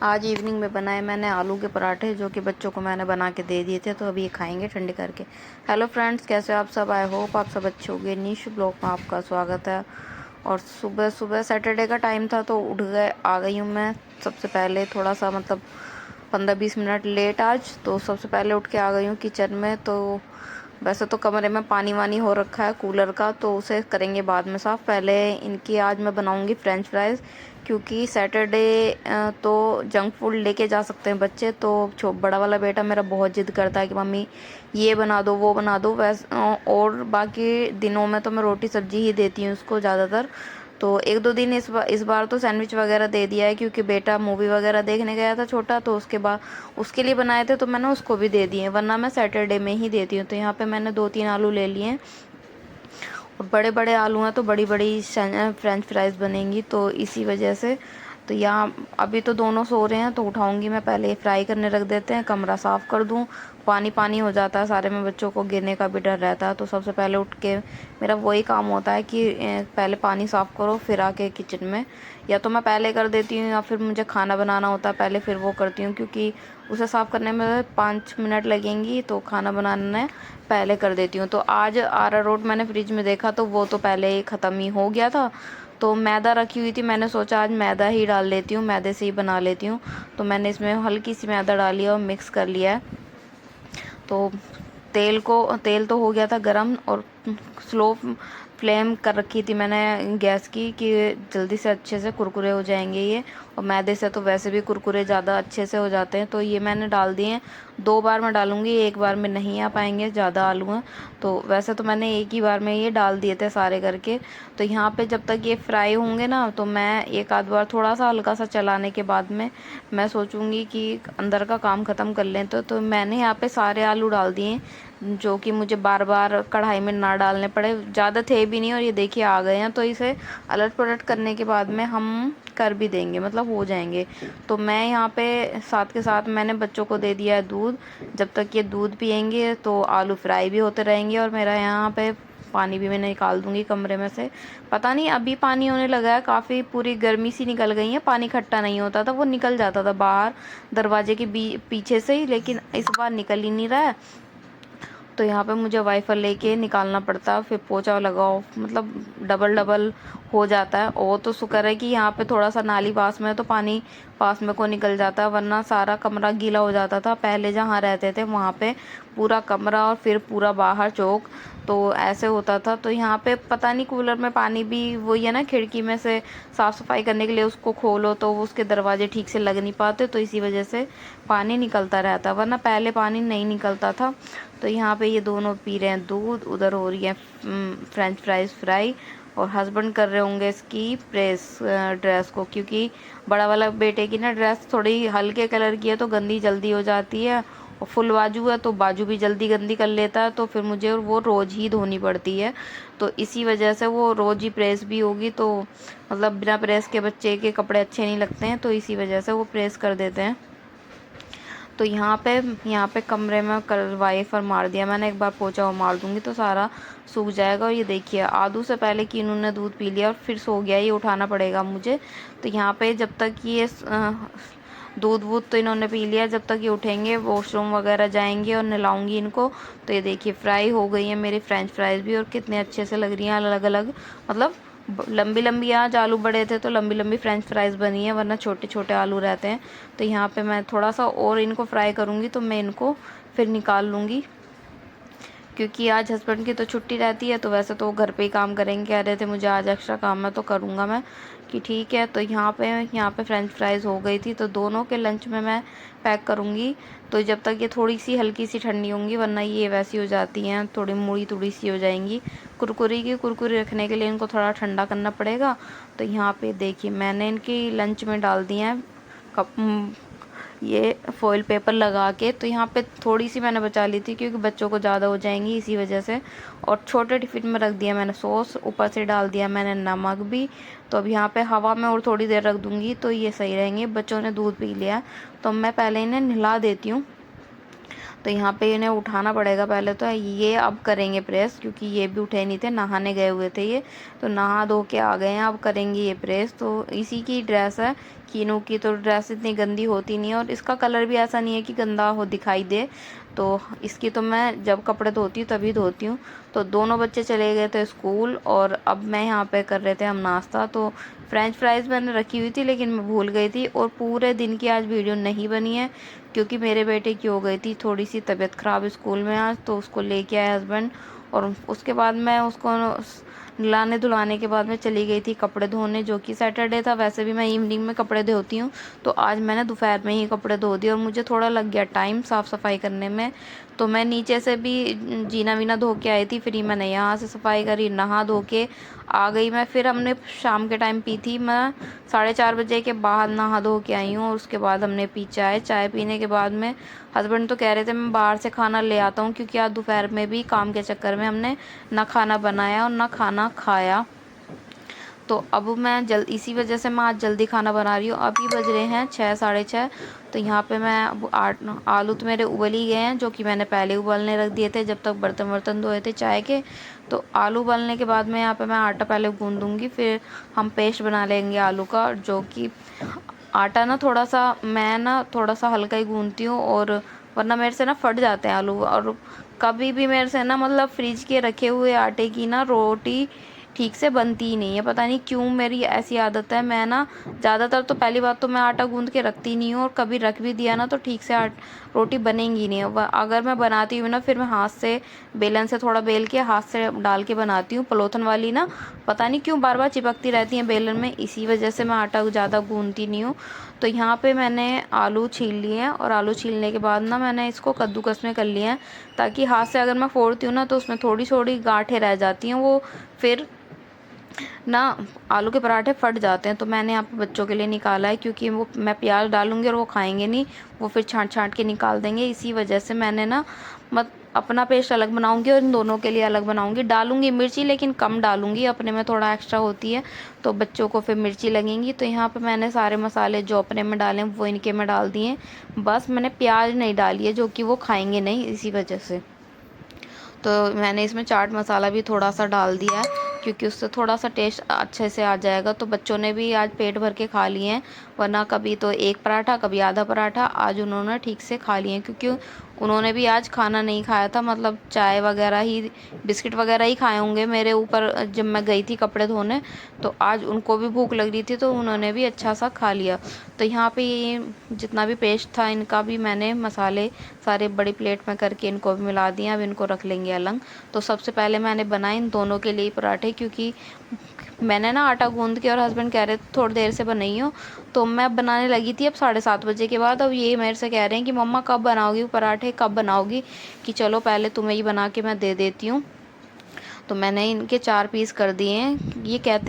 आज इवनिंग में बनाए मैंने आलू के पराठे, जो कि बच्चों को मैंने बना के दे दिए थे, तो अभी ये खाएंगे ठंडे करके। हेलो फ्रेंड्स, कैसे हो आप सब? आई होप आप सब अच्छे होंगे। निश ब्लॉग में आपका स्वागत है। और सुबह सुबह सैटरडे का टाइम था तो उठ गए आ गई हूँ मैं। सबसे पहले थोड़ा सा 15-20 मिनट लेट आज, तो सबसे पहले उठ के आ गई हूँ किचन में। तो वैसे तो कमरे में पानी वानी हो रखा है कूलर का, तो उसे करेंगे बाद में साफ़। पहले इनकी आज मैं बनाऊंगी फ्रेंच फ्राइज़, क्योंकि सैटरडे तो जंक फूड लेके जा सकते हैं बच्चे। तो बड़ा वाला बेटा मेरा बहुत जिद करता है कि मम्मी ये बना दो वो बना दो। और बाकी दिनों में तो मैं रोटी सब्जी ही देती हूँ उसको ज़्यादातर। तो एक दो दिन इस बार तो सैंडविच वगैरह दे दिया है, क्योंकि बेटा मूवी वगैरह देखने गया था छोटा, तो उसके बाद उसके लिए बनाए थे तो मैंने उसको भी दे दिए, वरना मैं सैटरडे में ही देती हूँ। तो यहाँ पे मैंने 2-3 आलू ले लिए हैं, और बड़े बड़े आलू हैं तो बड़ी बड़ी फ्रेंच फ्राइज़ बनेंगी, तो इसी वजह से। तो यहाँ अभी तो दोनों सो रहे हैं, तो उठाऊंगी मैं। पहले फ्राई करने रख देते हैं, कमरा साफ़ कर दूँ। पानी पानी हो जाता है सारे में, बच्चों को गिरने का भी डर रहता है। तो सबसे पहले उठ के मेरा वही काम होता है कि पहले पानी साफ़ करो, फिर आके किचन में। या तो मैं पहले कर देती हूँ, या फिर मुझे खाना बनाना होता है पहले, फिर वो करती हूँ, क्योंकि उसे साफ़ करने में 5 मिनट लगेंगी, तो खाना बनाने पहले कर देती हूँ। तो आज अरारोट मैंने फ्रिज में देखा, तो वो तो पहले ही ख़त्म ही हो गया था। तो मैदा रखी हुई थी, मैंने सोचा आज मैदा ही डाल लेती हूँ, मैदे से ही बना लेती हूँ। तो मैंने इसमें हल्की सी मैदा डाली है और मिक्स कर लिया है। तो तेल तो हो गया था गरम, और स्लो फ्लेम कर रखी थी मैंने गैस की, कि जल्दी से अच्छे से कुरकुरे हो जाएंगे ये। और मैदे से तो वैसे भी कुरकुरे ज़्यादा अच्छे से हो जाते हैं। तो ये मैंने डाल दिए हैं। 2 बार मैं डालूंगी, एक बार में नहीं आ पाएंगे, ज़्यादा आलू हैं। तो वैसे तो मैंने एक ही बार में ये डाल दिए थे सारे करके। तो यहाँ पे जब तक ये फ्राई होंगे ना, तो मैं एक आध बार थोड़ा सा हल्का सा चलाने के बाद में मैं सोचूंगी कि अंदर का काम ख़त्म कर लें। तो मैंने यहाँ पे सारे आलू डाल दिए, जो कि मुझे बार बार कढ़ाई में ना डालने पड़े। ज़्यादा थे भी नहीं, और ये देखिए आ गए हैं। तो इसे अलट पलट करने के बाद में हम कर भी देंगे, मतलब हो जाएंगे। तो मैं यहाँ पे साथ के साथ मैंने बच्चों को दे दिया है दूध। जब तक ये दूध पियेंगे तो आलू फ्राई भी होते रहेंगे। और मेरा यहाँ पे पानी भी मैं निकाल दूंगी कमरे में से। पता नहीं अभी पानी होने लगा है काफ़ी, पूरी गर्मी सी निकल गई है। पानी इकट्ठा नहीं होता था, वो निकल जाता था बाहर दरवाजे के पीछे से ही, लेकिन इस बार निकल ही नहीं रहा है। तो यहाँ पे मुझे वाइफर लेके निकालना पड़ता है, फिर पोछा लगाओ, मतलब डबल डबल हो जाता है। और तो शुक्र है कि यहाँ पे थोड़ा सा नाली पास में है, तो पानी पास में को निकल जाता है, वरना सारा कमरा गीला हो जाता था। पहले जहाँ रहते थे वहाँ पे पूरा कमरा और फिर पूरा बाहर चौक, तो ऐसे होता था। तो यहाँ पे पता नहीं कूलर में पानी भी वही है ना, खिड़की में से साफ़ सफाई करने के लिए उसको खोलो तो उसके दरवाजे ठीक से लग नहीं पाते, तो इसी वजह से पानी निकलता रहता, वरना पहले पानी नहीं निकलता था। तो यहाँ पे ये दोनों पी रहे हैं दूध, उधर हो रही है फ्रेंच फ्राइज फ्राई, और हस्बैंड कर रहे होंगे इसकी प्रेस ड्रेस को, क्योंकि बड़ा वाला बेटे की ना ड्रेस थोड़ी हल्के कलर की है, तो गंदी जल्दी हो जाती है। और फुल बाजू है तो बाजू भी जल्दी गंदी कर लेता है, तो फिर मुझे वो रोज़ ही धोनी पड़ती है। तो इसी वजह से वो रोज़ ही प्रेस भी होगी, तो मतलब बिना प्रेस के बच्चे के कपड़े अच्छे नहीं लगते हैं, तो इसी वजह से वो प्रेस कर देते हैं। तो यहाँ पे कमरे में कल वाइफर मार दिया मैंने, एक बार पोछा और मार दूंगी तो सारा सूख जाएगा। और ये देखिए आधू से पहले कि इन्होंने दूध पी लिया और फिर सो गया, ये उठाना पड़ेगा मुझे। तो यहाँ पे जब तक ये दूध वूध तो इन्होंने पी लिया, जब तक ये उठेंगे वॉशरूम वगैरह जाएंगे और नहलाऊंगी इनको। तो ये देखिए फ्राई हो गई है मेरी फ्रेंच फ्राइज भी, और कितने अच्छे से लग रही हैं अलग अलग, मतलब लंबी लंबी। आज आलू बड़े थे तो लंबी लंबी फ्रेंच फ्राइज बनी है, वरना छोटे छोटे आलू रहते हैं। तो यहाँ पे मैं थोड़ा सा और इनको फ्राई करूँगी, तो मैं इनको फिर निकाल लूँगी, क्योंकि आज हस्बैंड की तो छुट्टी रहती है। तो वैसे तो वो घर पे ही काम करेंगे, कह रहे थे मुझे आज एक्स्ट्रा काम है तो करूँगा मैं, कि ठीक है। तो यहाँ पे फ्रेंच फ्राइज़ हो गई थी, तो दोनों के लंच में मैं पैक करूँगी। तो जब तक ये थोड़ी सी हल्की सी ठंडी होंगी, वरना ये वैसी हो जाती हैं, थोड़ी मुड़ी तुड़ी सी हो जाएंगी। कुरकुरी रखने के लिए इनको थोड़ा ठंडा करना पड़ेगा। तो यहाँ पे देखिए मैंने इनकी लंच में डाल दिए हैं कप ये फॉइल पेपर लगा के। तो यहाँ पे थोड़ी सी मैंने बचा ली थी, क्योंकि बच्चों को ज़्यादा हो जाएंगी इसी वजह से। और छोटे टिफिन में रख दिया मैंने सॉस, ऊपर से डाल दिया मैंने नमक भी। तो अब यहाँ पे हवा में और थोड़ी देर रख दूँगी तो ये सही रहेंगे। बच्चों ने दूध पी लिया, तो मैं पहले इन्हें नहला देती हूँ। तो यहाँ पे इन्हें उठाना पड़ेगा पहले, तो ये अब करेंगे प्रेस, क्योंकि ये भी उठे नहीं थे, नहाने गए हुए थे ये। तो नहा धो के आ गए हैं, अब करेंगे ये प्रेस। तो इसी की ड्रेस है कीनू की तो ड्रेस इतनी गंदी होती नहीं है और इसका कलर भी ऐसा नहीं है कि गंदा हो दिखाई दे। तो इसकी तो मैं जब कपड़े धोती हूँ तभी धोती हूँ। तो दोनों बच्चे चले गए थे स्कूल और अब मैं यहाँ पे कर रहे थे हम नाश्ता। तो फ्रेंच फ्राइज़ मैंने रखी हुई थी लेकिन मैं भूल गई थी और पूरे दिन की आज वीडियो नहीं बनी है क्योंकि मेरे बेटे की हो गई थी थोड़ी सी तबीयत ख़राब स्कूल में आज। तो उसको लेके आए हस्बैंड और उसके बाद मैं उसको नहलाने धुलाने के बाद मैं चली गई थी कपड़े धोने, जो कि सैटरडे था। वैसे भी मैं इवनिंग में कपड़े धोती हूँ, तो आज मैंने दोपहर में ही कपड़े धो दिए और मुझे थोड़ा लग गया टाइम साफ़ सफाई करने में। तो मैं नीचे से भी जीना वीना धो के आई थी, फिर ही मैंने यहाँ से सफाई करी, नहा धो के आ गई मैं। फिर हमने शाम के टाइम पी थी, मैं 4:30 बजे के बाद नहा धो के आई हूँ और उसके बाद हमने पी चाय। चाय पीने के बाद में हस्बैंड तो कह रहे थे मैं बाहर से खाना ले आता हूँ, क्योंकि आज दोपहर में भी काम के चक्कर में हमने ना खाना बनाया और ना खाना खाया। तो अब मैं इसी वजह से मैं आज जल्दी खाना बना रही हूँ। अभी बज रहे हैं 6 साढ़े 6। तो यहाँ पे मैं अब आलू तो मेरे उबल ही गए हैं, जो कि मैंने पहले उबलने रख दिए थे जब तक बर्तन धोए थे चाय के। तो आलू उबलने के बाद में यहाँ पे मैं आटा पहले गूँध दूँगी, फिर हम पेस्ट बना लेंगे आलू का। जो कि आटा ना थोड़ा सा मैं ना थोड़ा सा हल्का ही गूँधती हूँ, और वरना मेरे से ना फट जाते हैं आलू। और कभी भी मेरे से ना मतलब फ्रिज के रखे हुए आटे की ना रोटी ठीक से बनती ही नहीं है, पता नहीं क्यों मेरी ऐसी आदत है। मैं ना ज़्यादातर तो पहली बात तो मैं आटा गूँध के रखती नहीं हूँ, और कभी रख भी दिया ना तो ठीक से रोटी बनेगी नहीं। अगर मैं बनाती हूँ ना फिर मैं हाथ से बेलन से थोड़ा बेल के हाथ से डाल के बनाती हूँ। पलोथन वाली ना पता नहीं क्यों बार बार चिपकती रहती हैं बेलन में, इसी वजह से मैं आटा ज़्यादा गूँधती नहीं हूँ। तो यहाँ पे मैंने आलू छील लिए हैं, और आलू छीलने के बाद ना मैंने इसको कद्दूकस में कर लिया है, ताकि हाथ से अगर मैं फोड़ती हूँ ना तो उसमें थोड़ी थोड़ी गांठें रह जाती हैं, वो फिर ना आलू के पराठे फट जाते हैं। तो मैंने यहाँ पे बच्चों के लिए निकाला है, क्योंकि वो मैं प्याज डालूंगी और वो खाएंगे नहीं, वो फिर छांट छांट के निकाल देंगे। इसी वजह से मैंने ना अपना पेस्ट अलग बनाऊंगी और इन दोनों के लिए अलग बनाऊंगी। डालूंगी मिर्ची लेकिन कम डालूंगी, अपने में थोड़ा एक्स्ट्रा होती है तो बच्चों को फिर मिर्ची लगेंगी। तो यहाँ पे मैंने सारे मसाले जो अपने में डाले वो इनके में डाल दिए। बस मैंने प्याज नहीं डाली है, जो कि वो खाएंगे नहीं, इसी वजह से। तो मैंने इसमें चाट मसाला भी थोड़ा सा डाल दिया है, क्योंकि उससे थोड़ा सा टेस्ट अच्छे से आ जाएगा। तो बच्चों ने भी आज पेट भर के खा लिए हैं, वरना कभी तो एक पराठा कभी आधा पराठा, आज उन्होंने ठीक से खा लिए हैं। क्योंकि उन्होंने भी आज खाना नहीं खाया था, मतलब चाय वगैरह ही बिस्किट वगैरह ही खाए होंगे मेरे ऊपर जब मैं गई थी कपड़े धोने। तो आज उनको भी भूख लग रही थी तो उन्होंने भी अच्छा सा खा लिया। तो यहाँ पे ये जितना भी पेस्ट था इनका भी मैंने मसाले सारे बड़ी प्लेट में करके इनको भी मिला दिया। अब इनको रख लेंगे अलग। तो सबसे पहले मैंने बनाए इन दोनों के लिए पराठे, क्योंकि मैंने ना आटा गूंद के, और हस्बैंड कह रहे थे थोड़ी देर से बनाइयो, तो मैं बनाने लगी थी अब 7:30 बजे के बाद। अब ये मेरे से कह रहे हैं कि मम्मा कब बनाओगी पराठे, कब बनाओगी, कि चलो पहले तुम्हें ही बना के मैं दे देती हूँ। तो मैंने इनके 4 पीस कर दिए हैं। ये कहते